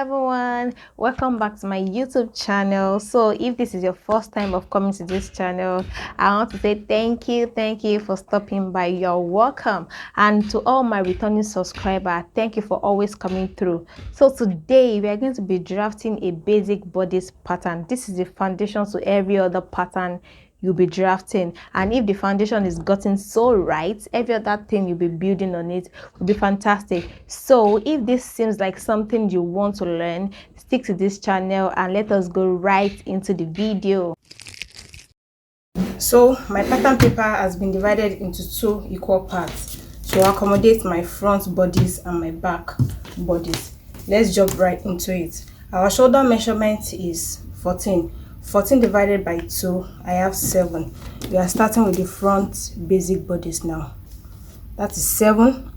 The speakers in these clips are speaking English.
everyone, welcome back to my YouTube channel. So if this is your first time of coming to this channel, I want to say thank you for stopping by. You're welcome. And to all my returning subscribers, thank you for always coming through. So today we are going to be drafting a basic bodice pattern. This is the foundation to every other pattern you'll be drafting, and if the foundation is gotten so right, every other thing you'll be building on it will be fantastic. So if this seems like something you want to learn, stick to this channel and let us go right into the video. So my pattern paper has been divided into two equal parts to accommodate my front bodice and my back bodice. Let's jump right into it. Our shoulder measurement is 14 divided by 2, I have 7. We are starting with the front basic bodice now. That is 7.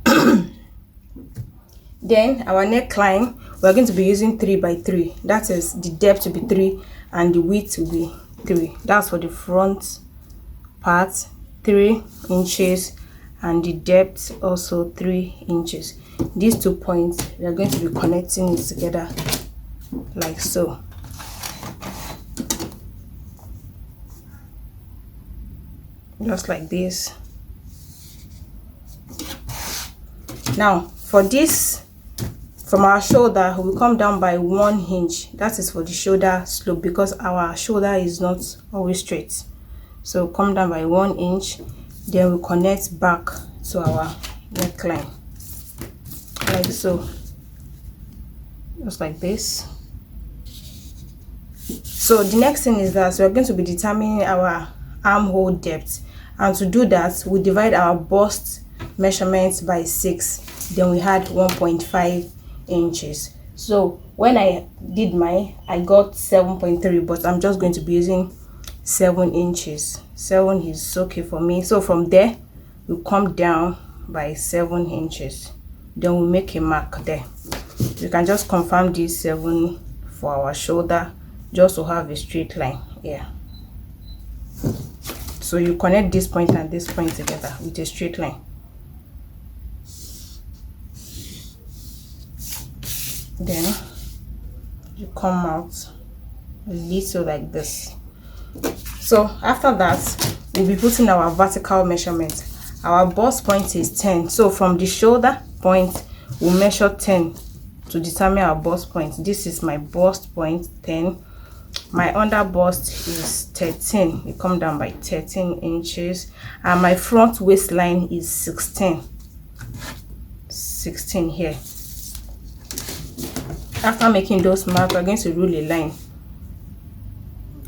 Then our neckline, we are going to be using 3 by 3. That is, the depth will be 3 and the width will be 3. That's for the front part, 3 inches, and the depth also 3 inches. These 2 points, we are going to be connecting it together like so. Just like this. Now for this, from our shoulder we will come down by 1 inch. That is for the shoulder slope, because our shoulder is not always straight. So come down by 1 inch, then we connect back to our neckline like so, just like this. So the next thing is that we are going to be determining our armhole depth, and to do that we divide our bust measurements by 6, then we had 1.5 inches. So when I did mine, I got 7.3, but I'm just going to be using 7 inches. 7 is okay for me. So from there we come down by 7 inches, then we make a mark there. You can just confirm this 7 for our shoulder, just to have a straight line here. So you connect this point and this point together with a straight line. Then you come out a little like this. So after that, we'll be putting our vertical measurement. Our bust point is 10. So from the shoulder point, we'll measure 10 to determine our bust point. This is my bust point, 10. My under bust is 13. We come down by 13 inches, and my front waistline is 16 here. After making those marks, we're going to rule a line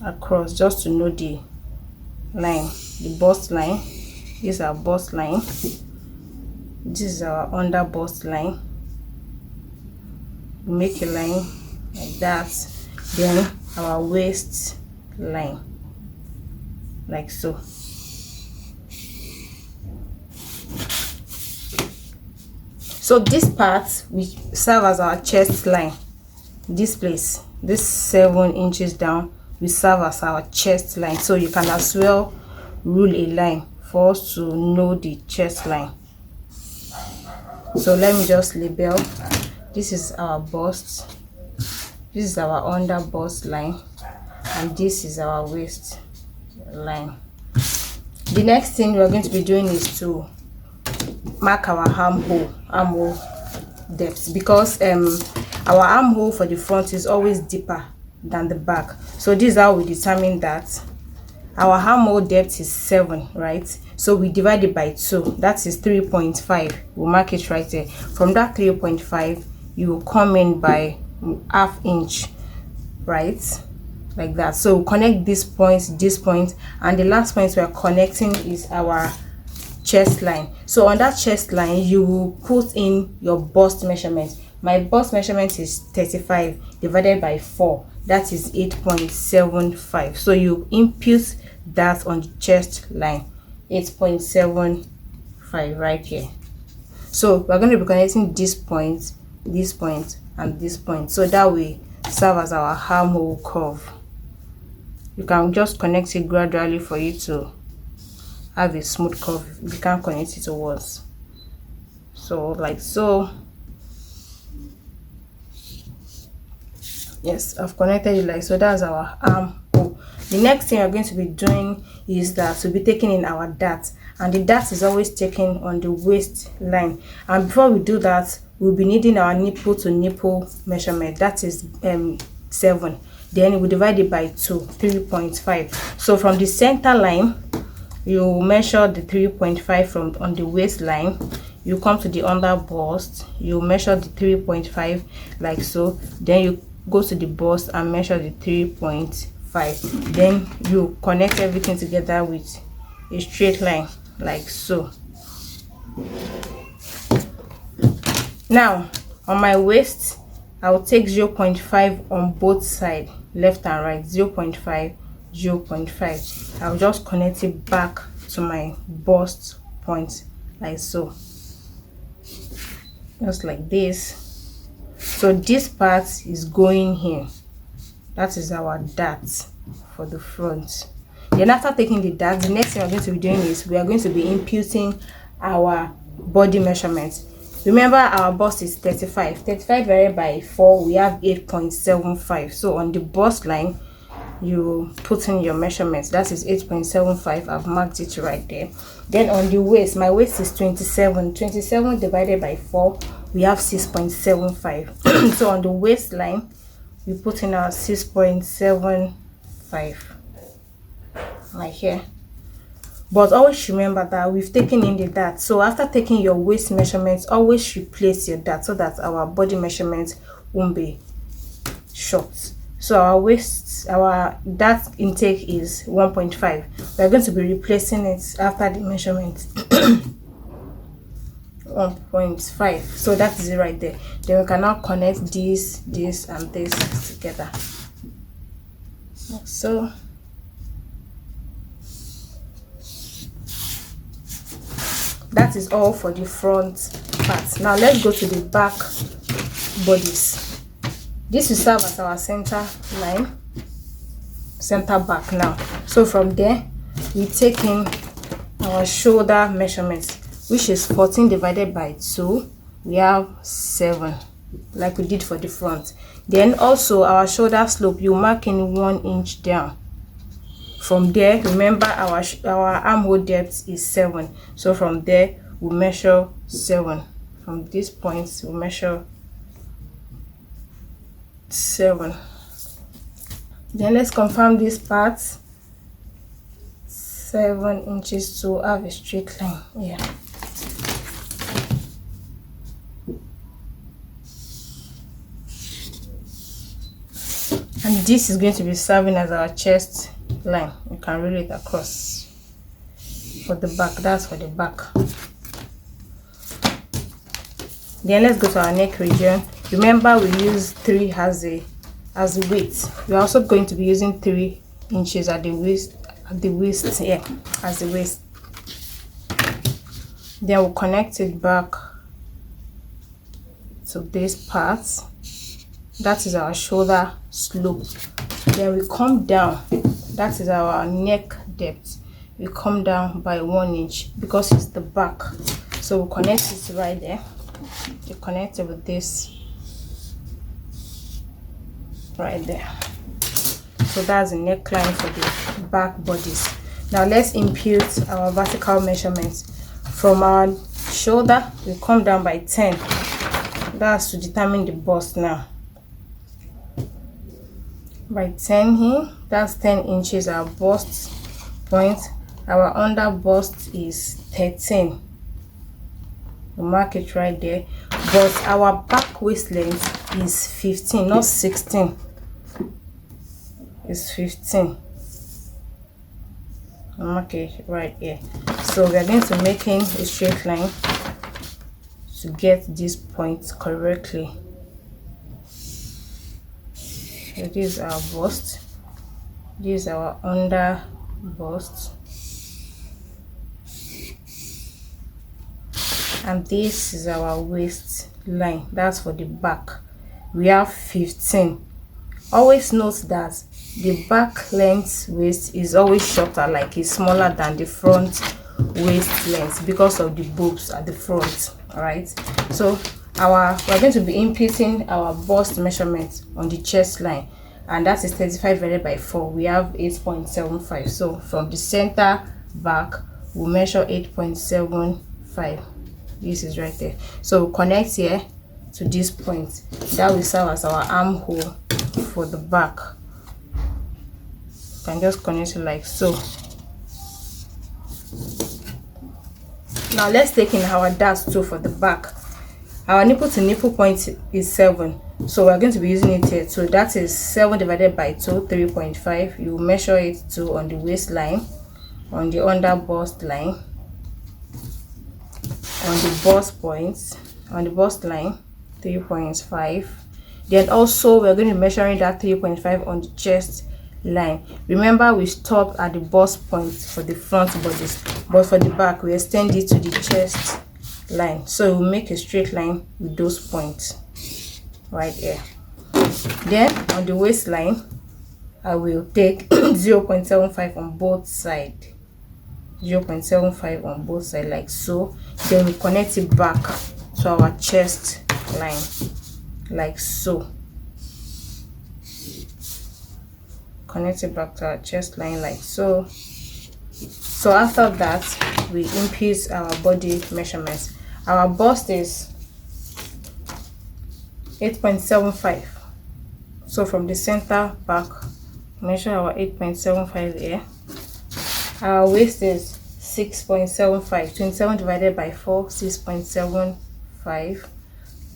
across just to know the line, the bust line. This is our bust line, this is our under bust line. We make a line like that, then our waist line like so. So this part will serve as our chest line. This place, this 7 inches down, will serve as our chest line. So you can as well rule a line for us to know the chest line. So let me just label. This is our bust, this is our under bust line, and this is our waist line. The next thing we are going to be doing is to mark our armhole depth, because our armhole for the front is always deeper than the back. So this is how we determine that. Our armhole depth is 7, right? So we divide it by 2, that is 3.5. we'll mark it right there. From that 3.5, you will come in by ½ inch, right, like that. So we'll connect this point, and the last point we are connecting is our chest line. So on that chest line, you will put in your bust measurement. My bust measurement is 35 divided by 4, that is 8.75. so you input that on the chest line, 8.75 right here. So we're going to be connecting this point, and this point, so that will serve as our armhole curve. You can just connect it gradually for you to have a smooth curve. You can't connect it to once. So like so. Yes, I've connected it like so. That's our armhole. The next thing we're going to be doing is that we'll be taking in our dart, and the dart is always taken on the waistline. And before we do that, we'll be needing our nipple to nipple measurement. That is 7. Then we divide it by 2, 3.5. So from the center line, you measure the 3.5 from on the waistline. You come to the under bust, you measure the 3.5 like so. Then you go to the bust and measure the 3.5. Then you connect everything together with a straight line like so. Now on my waist, I will take 0.5 on both sides, left and right. 0.5, 0.5. I'll just connect it back to my bust point like so, just like this. So this part is going here. That is our dart for the front. Then after taking the dart, the next thing we're going to be doing is we are going to be imputing our body measurement. Remember, our bust is 35 divided by 4, we have 8.75. so on the bust line, you put in your measurements. That is 8.75. I've marked it right there. Then on the waist, my waist is 27 divided by 4, we have 6.75. So on the waistline, we put in our 6.75 like here. But always remember that we've taken in the dart. So after taking your waist measurements, always replace your dart so that our body measurement won't be short. So our dart intake is 1.5. We're going to be replacing it after the measurement. 1.5. So that is it right there. Then we can now connect this and this together. So that is all for the front part. Now let's go to the back bodice. This will serve as our center line, center back now. So from there, we take in our shoulder measurements, which is 14 divided by 2. We have 7, like we did for the front. Then also our shoulder slope, you mark in 1 inch down. From there, remember our armhole depth is 7. So from there, we measure 7. From this point, we measure 7. Then let's confirm this part. 7 inches to have a straight line. Yeah. And this is going to be serving as our chest line. You can roll it across for the back. That's for the back. Then let's go to our neck region. Remember, we use 3 as a width. We're also going to be using 3 inches at the waist, as the waist. Then we'll connect it back to this part. That is our shoulder slope. Then we come down. That is our neck depth. We come down by 1 inch because it's the back. So we'll connect it right there. You connect it with this right there. So that's the neckline for the back bodice. Now let's impute our vertical measurements. From our shoulder, we come down by 10. That's to determine the bust now. By 10 here, that's 10 inches our bust point. Our under bust is 13. We mark it right there. But our back waist length is 15, not 16. It's 15. We mark it right here. So we are going to make in a straight line to get this point correctly. So this is our bust. This is our under bust. And this is our waist line. That's for the back. We have 15. Always note that the back length waist is always shorter, like it's smaller than the front waist length because of the boobs at the front. All right, so we're going to be inputting our bust measurement on the chest line, and that is 35 divided by 4. We have 8.75. So from the center back, we'll measure 8.75. This is right there. So we'll connect here to this point. That will serve as our armhole for the back. You can just connect it like so. Now let's take in our darts too for the back. Our nipple to nipple point is 7, so we're going to be using it here. So that is 7 divided by 2, 3.5. You measure it too on the waistline, on the under bust line, on the bust points, on the bust line, 3.5. Then also we're going to be measuring that 3.5 on the chest line. Remember, we stopped at the bust point for the front bodice, but for the back we extend it to the chest line. So we'll make a straight line with those points right here. Then on the waistline, I will take 0.75 on both sides. 0.75 on both sides like so. Then we connect it back to our chest line like so. Connect it back to our chest line like so. So after that, we input our body measurements. Our bust is 8.75. So from the center back, measure our 8.75 here. Our waist is 6.75. 27 divided by 4, 6.75.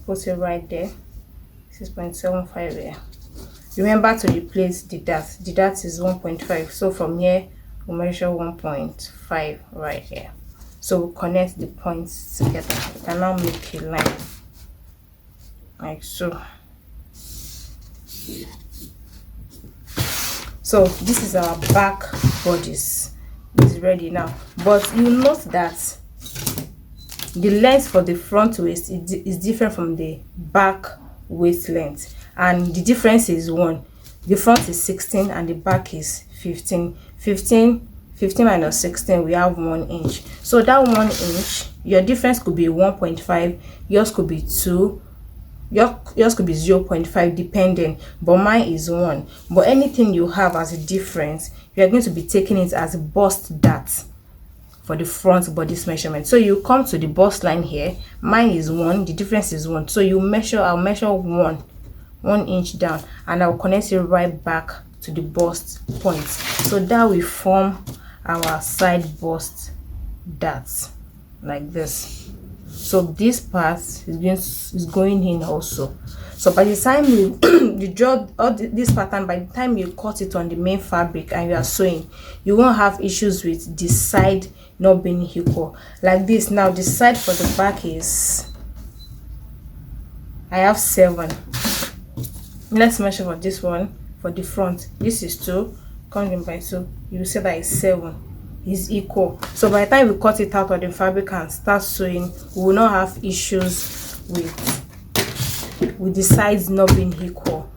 Put it right there. 6.75 here. Remember to replace the dart. The dart is 1.5. So from here, we'll measure 1.5 right here. So we'll connect the points together. We can now make a line like so. So this is our back bodice. It's ready now. But you note that the length for the front waist is different from the back waist length, and the difference is 1. The front is 16 and the back is 15. 15 minus 16, we have 1 inch. So that 1 inch, your difference could be 1.5, yours could be 2, yours could be 0.5 depending, but mine is 1. But anything you have as a difference, you are going to be taking it as a bust dart for the front bodice measurement. So you come to the bust line here, mine is 1, the difference is 1. So you measure, I'll measure 1 inch down, and I'll connect it right back to the bust point. So that will form our side bust darts like this. So this part is going in also. So by the time you draw all this pattern, by the time you cut it on the main fabric and you are sewing, you won't have issues with the side not being equal like this. Now the side for the back is, I have 7. Let's measure for this one. For the front, this is 2, counting by 2, you will see that it's 7, is equal. So by the time we cut it out of the fabric and start sewing, we will not have issues with the sides not being equal.